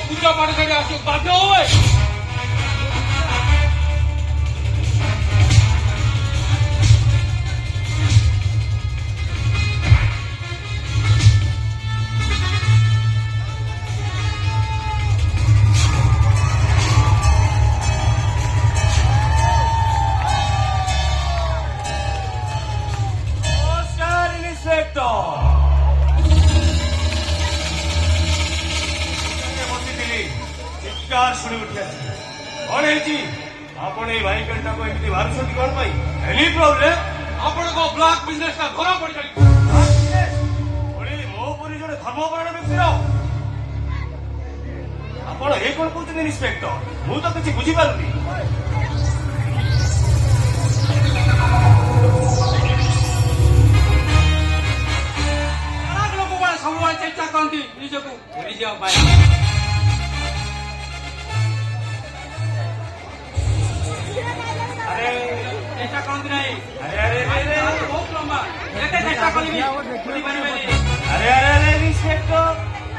પૂજા પાઠ કરી આશો બાધ્ય હોય शुणी उठिया कौन है जी आपण ए भाई करता को एमती भारसोती कोन भाई एनी प्रॉब्लम आपण को ब्लॉक बिजनेस का घोरा पड़ गई ओली मोपुरी जोडे धर्मपरायण व्यक्ति रो आपण ए कोन कहउछन इंस्पेक्टर मु तो किछि बुझी पारुनी अलग लोग को सबुआ चेष्टा करती निजे को भूली जाओ भाई चेष्टा करती नहीं अरे बहुत लंबा चेष्टा करी अरे अरे अरे इंस्पेक्टर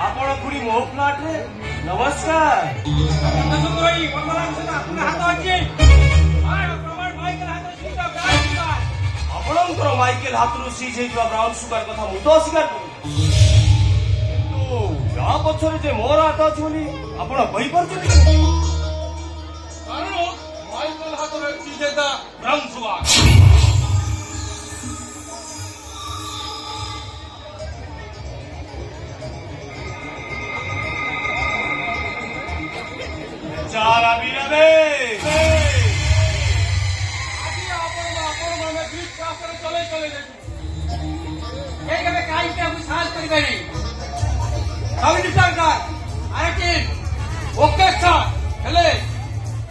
आपण पुरी मो फ्लैट रे नमस्कार हाथ अच्छी ଆପଣଙ୍କର ମାଇକେଲ ହାତରୁ ସିଜ୍ ହେଇଥିବା ବ୍ରାଉନ ସୁଗାର କଥା ମୁଁ ତ ଅସ୍ୱୀକାର କରୁନି କିନ୍ତୁ ୟା ପଛରେ ଯେ ମୋର ହାତ ଅଛି ବୋଲି ଆପଣ କହିପାରୁଛନ୍ତି କାରଣ ମାଇକେଲ ହାତରେ ସିଜ୍ ହେଇଥିବା ବ୍ରାଉନ ସୁଗାର चारा बीराबे चले काई साहस कर ओके हेले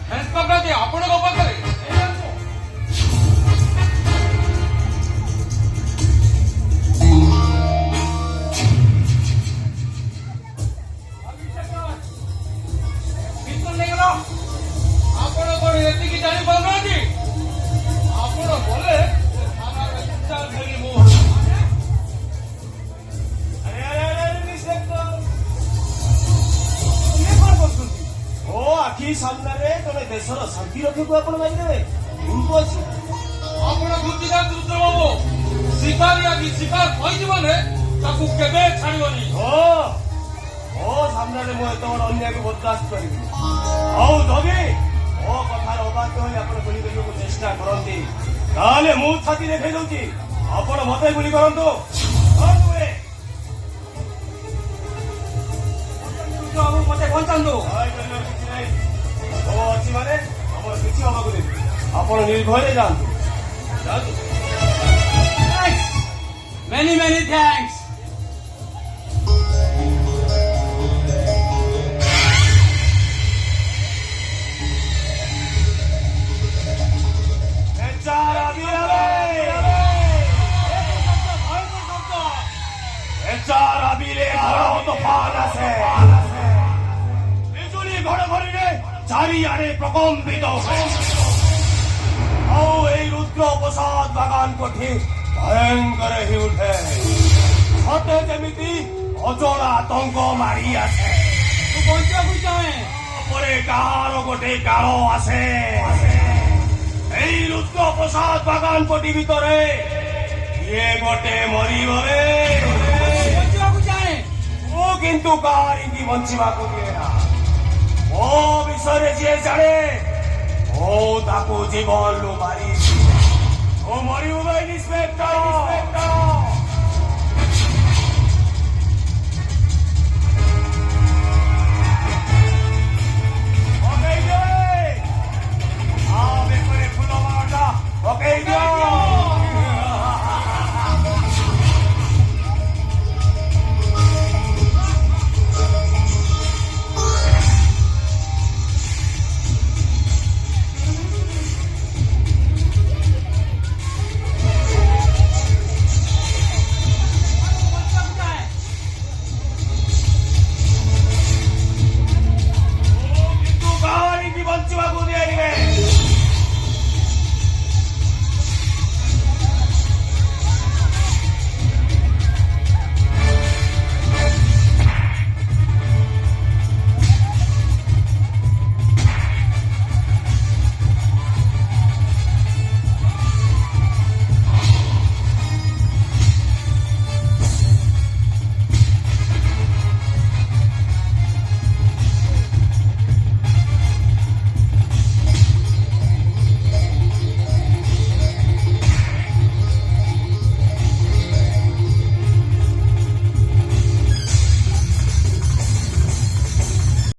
इंस्पेक्टर आपण पाखे ଆପଣ କଣ ଏତିକି ଜାଣି ପାରୁନାହାନ୍ତି ଆପଣ ଗଲେ ଆଖି ସାମ୍ନାରେ ତମେ ଦେଶର ଶାନ୍ତି ରକ୍ଷକୁ ଆପଣ ମାଗିଦେବେ ଭୁଲ ଅଛି ଆପଣ ବୁଦ୍ଧିକାନ୍ତ ରୁଦ୍ର ବାବୁ ଶିକାରୀ ଆଜି ଶିକାର କହିଯିବନେ ତାକୁ କେବେ ଛାଡ଼ିବନି ମୋ ସାମ୍ନାରେ ମୁଁ ଏତେ ବଡ଼ ଅନ୍ୟାୟକୁ ବରଦାସ୍ତ କରିବି ଆଉ ଯଦି ମୋ କଥାର ଅବାଧ୍ୟ ହୋଇ ଆପଣ ଗୁଳି କରିବାକୁ ଚେଷ୍ଟା କରନ୍ତି ତାହେଲେ ମୁଁ ଛାତି ଦେଖାଇ ଦଉଛି ଆପଣ ମତେ ଗୁଳି କରନ୍ତୁ ବାବୁ ମତେ ବଞ୍ଚାନ୍ତୁ କିଛି ନାହିଁ ଅଛି ମାନେ ଆମର କିଛି ହବାକୁ ଦେବି ଆପଣ ନିର୍ଭୟରେ ଯାଆନ୍ତୁ many thanks চারিয়ারে প্রকম্পিত আর এই রুদ্র প্রসাদ বাগান কঠে ଭୟଙ୍କର ହେଇ ଉଠେ। ସତେ ଯେମିତି ଅଜଣା ଆତଙ୍କ ମାରି ଆସେ। ତୁ ବଞ୍ଚିବାକୁ ଚାହେଁ ପରେ କାହାର ଗୋଟେ କାଳ ଆସେ। ଏଇ ରୁଦ୍ର ପ୍ରସାଦ ବାଗାନ ପଟି ଭିତରେ କିଏ ଗୋଟେ ମରିବ ରେ। ବଞ୍ଚିବାକୁ ଚାହେଁ ମୁଁ କିନ୍ତୁ କାହାରିକି ବଞ୍ଚିବାକୁ ଦିଏ ନା। ମୋ ବିଷୟରେ ଯିଏ ଜାଣେ ମୁଁ ତାକୁ ଜୀବନରୁ ମାରିଛି। ମୁଁ ମରିବୁ ଇନ୍ସପେକ୍ଟର।